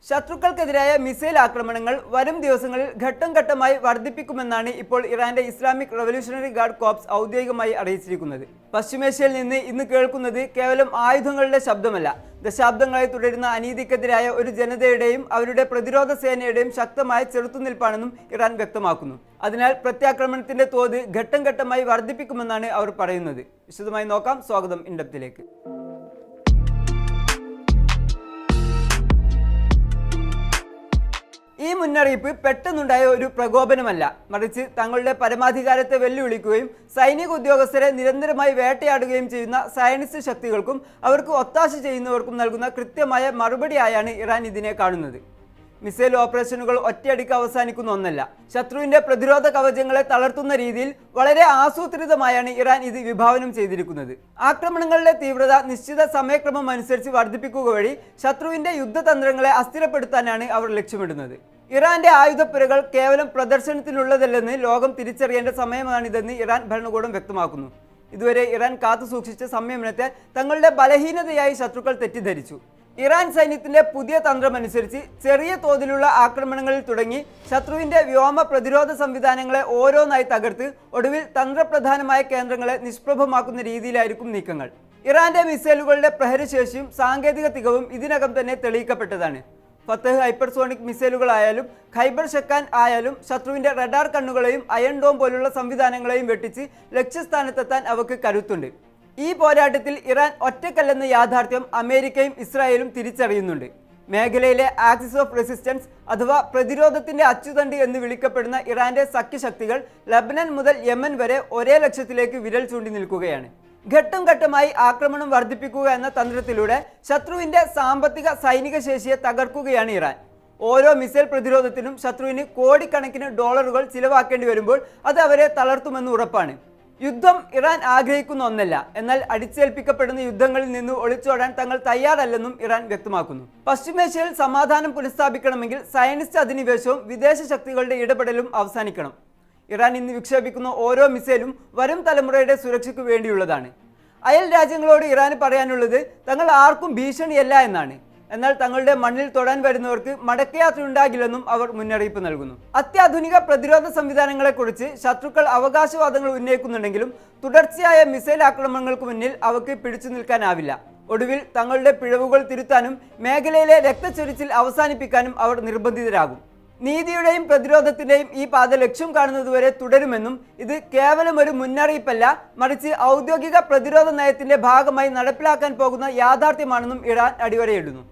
ശത്രുക്കൾക്കെതിരായ missile ആക്രമണങ്ങൾ വരും ദിവസങ്ങളിൽ ഘട്ടം ഘട്ടമായി വർദ്ധിപ്പിക്കുമെന്നാണ് ഇപ്പോൾ ഇറാന്റെ ഇസ്ലാമിക് റവല്യൂഷണറി ഗാർഡ് കോർപ്സ് ഔദ്യോഗികമായി അറിയിച്ചിരിക്കുന്നത്. പശ്ചിമേഷ്യയിൽ നിന്ന് ഇന്ന് കേൾക്കുന്നത് കേവലം ആയുധങ്ങളുടെ ശബ്ദമല്ല, ദശാബ്ദങ്ങളായി തുടരുന്ന അനീതിക്കെതിരായ ഒരു ജനതയുടെയും അവരുടെ പ്രതിരോധ സേനയുടെയും ശക്തമായ ചെറുത്തുനിൽപ്പാണെന്നും ഇറാൻ വ്യക്തമാക്കുന്നു. അതിനാൽ പ്രത്യാക്രമണത്തിന്റെ തോത് ഘട്ടം ഘട്ടമായി വർദ്ധിപ്പിക്കുമെന്നാണ് അവർ പറയുന്നത്. വിശദമായി നോക്കാം. സ്വാഗതം ഇൻഡെപ്തിലേക്ക്. ഈ മുന്നറിയിപ്പ് പെട്ടെന്നുണ്ടായ ഒരു പ്രകോപനമല്ല, മറിച്ച് തങ്ങളുടെ പരമാധികാരത്തെ വെല്ലുവിളിക്കുകയും സൈനിക ഉദ്യോഗസ്ഥരെ നിരന്തരമായി വേട്ടയാടുകയും ചെയ്യുന്ന സയനിസ്റ്റ് ശക്തികൾക്കും അവർക്ക് ഒത്താശ ചെയ്യുന്നവർക്കും നൽകുന്ന കൃത്യമായ മറുപടിയായാണ് ഇറാൻ ഇതിനെ കാണുന്നത്. മിസൈൽ ഓപ്പറേഷനുകൾ ഒറ്റയടിക്ക് അവസാനിക്കുന്ന ഒന്നല്ല. ശത്രുവിന്റെ പ്രതിരോധ കവചങ്ങളെ തളർത്തുന്ന രീതിയിൽ വളരെ ആസൂത്രിതമായാണ് ഇറാൻ ഇത് വിഭാവനം ചെയ്തിരിക്കുന്നത്. ആക്രമണങ്ങളുടെ തീവ്രത നിശ്ചിത സമയക്രമം അനുസരിച്ച് വർദ്ധിപ്പിക്കുക വഴി ശത്രുവിന്റെ യുദ്ധതന്ത്രങ്ങളെ അസ്ഥിരപ്പെടുത്താനാണ് അവർ ലക്ഷ്യമിടുന്നത്. ഇറാന്റെ ആയുധപ്പുരകൾ കേവലം പ്രദർശനത്തിനുള്ളതല്ലെന്ന് ലോകം തിരിച്ചറിയേണ്ട സമയമാണിതെന്ന് ഇറാൻ ഭരണകൂടം വ്യക്തമാക്കുന്നു. ഇതുവരെ ഇറാൻ കാത്തുസൂക്ഷിച്ച സംയമനത്തെ തങ്ങളുടെ ബലഹീനതയായി ശത്രുക്കൾ തെറ്റിദ്ധരിച്ചു. ഇറാൻ സൈന്യത്തിന്റെ പുതിയ തന്ത്രമനുസരിച്ച് ചെറിയ തോതിലുള്ള ആക്രമണങ്ങളിൽ തുടങ്ങി ശത്രുവിന്റെ വ്യോമ പ്രതിരോധ സംവിധാനങ്ങളെ ഓരോന്നായി തകർത്ത് ഒടുവിൽ തന്ത്രപ്രധാനമായ കേന്ദ്രങ്ങളെ നിഷ്പ്രഭമാക്കുന്ന രീതിയിലായിരിക്കും നീക്കങ്ങൾ. ഇറാന്റെ മിസൈലുകളുടെ പ്രഹരശേഷിയും സാങ്കേതിക തികവും ഇതിനകം തന്നെ തെളിയിക്കപ്പെട്ടതാണ്. ഫത്തഹ് ഹൈപ്പർസോണിക് മിസൈലുകളായാലും ഖൈബർ ഷെക്കാൻ ആയാലും ശത്രുവിന്റെ റഡാർ കണ്ണുകളെയും അയൺ ഡോം പോലുള്ള സംവിധാനങ്ങളെയും വെട്ടിച്ച് ലക്ഷ്യസ്ഥാനത്തെത്താൻ അവർക്ക് കരുത്തുണ്ട്. ഈ പോരാട്ടത്തിൽ ഇറാൻ ഒറ്റക്കല്ലെന്ന യാഥാർത്ഥ്യം അമേരിക്കയും ഇസ്രായേലും തിരിച്ചറിയുന്നുണ്ട്. മേഖലയിലെ ആക്സിസ് ഓഫ് റെസിസ്റ്റൻസ് അഥവാ പ്രതിരോധത്തിന്റെ അച്ചുതണ്ട് എന്ന് വിളിക്കപ്പെടുന്ന ഇറാന്റെ സഖ്യശക്തികൾ ലബനൻ മുതൽ യമൻ വരെ ഒരേ ലക്ഷ്യത്തിലേക്ക് വിരൽ ചൂണ്ടി നിൽക്കുകയാണ്. ഘട്ടം ഘട്ടമായി ആക്രമണം വർദ്ധിപ്പിക്കുക എന്ന തന്ത്രത്തിലൂടെ ശത്രുവിന്റെ സാമ്പത്തിക സൈനിക ശേഷിയെ തകർക്കുകയാണ് ഇറാൻ. ഓരോ മിസൈൽ പ്രതിരോധത്തിനും ശത്രുവിന് കോടിക്കണക്കിന് ഡോളറുകൾ ചിലവാക്കേണ്ടി വരുമ്പോൾ അത് അവരെ തളർത്തുമെന്ന് ഉറപ്പാണ്. യുദ്ധം ഇറാൻ ആഗ്രഹിക്കുന്ന ഒന്നല്ല, എന്നാൽ അടിച്ചേൽപ്പിക്കപ്പെടുന്ന യുദ്ധങ്ങളിൽ നിന്ന് ഒളിച്ചോടാൻ തങ്ങൾ തയ്യാറല്ലെന്നും ഇറാൻ വ്യക്തമാക്കുന്നു. പശ്ചിമേഷ്യയിൽ സമാധാനം പുനഃസ്ഥാപിക്കണമെങ്കിൽ സയനിസ്റ്റ് അധിനിവേശവും വിദേശ ശക്തികളുടെ ഇടപെടലും അവസാനിക്കണം. ഇറാൻ ഇന്ന് വിക്ഷേപിക്കുന്ന ഓരോ മിസൈലും വരും തലമുറയുടെ സുരക്ഷയ്ക്ക് വേണ്ടിയുള്ളതാണ്. അയൽ രാജ്യങ്ങളോട് ഇറാന് പറയാനുള്ളത് തങ്ങൾ ആർക്കും ഭീഷണിയല്ല എന്നാണ്. എന്നാൽ തങ്ങളുടെ മണ്ണിൽ തൊടാൻ വരുന്നവർക്ക് മടക്കയാത്രയുണ്ടാകില്ലെന്നും അവർ മുന്നറിയിപ്പ് നൽകുന്നു. അത്യാധുനിക പ്രതിരോധ സംവിധാനങ്ങളെക്കുറിച്ച് ശത്രുക്കൾ അവകാശവാദങ്ങൾ ഉന്നയിക്കുന്നുണ്ടെങ്കിലും തുടർച്ചയായ മിസൈൽ ആക്രമണങ്ങൾക്ക് മുന്നിൽ അവർക്ക് പിടിച്ചു നിൽക്കാനാവില്ല. ഒടുവിൽ തങ്ങളുടെ പിഴവുകൾ തിരുത്താനും മേഖലയിലെ രക്തച്ചൊരിച്ചിൽ അവസാനിപ്പിക്കാനും അവർ നിർബന്ധിതരാകും. നീതിയുടെയും പ്രതിരോധത്തിന്റെയും ഈ പാത ലക്ഷ്യം കാണുന്നതുവരെ തുടരുമെന്നും ഇത് കേവലം ഒരു മുന്നറിയിപ്പല്ല, മറിച്ച് ഔദ്യോഗിക പ്രതിരോധ നയത്തിന്റെ ഭാഗമായി നടപ്പിലാക്കാൻ പോകുന്ന യാഥാർത്ഥ്യമാണെന്നും ഇറാൻ അടിവരയിടുന്നു.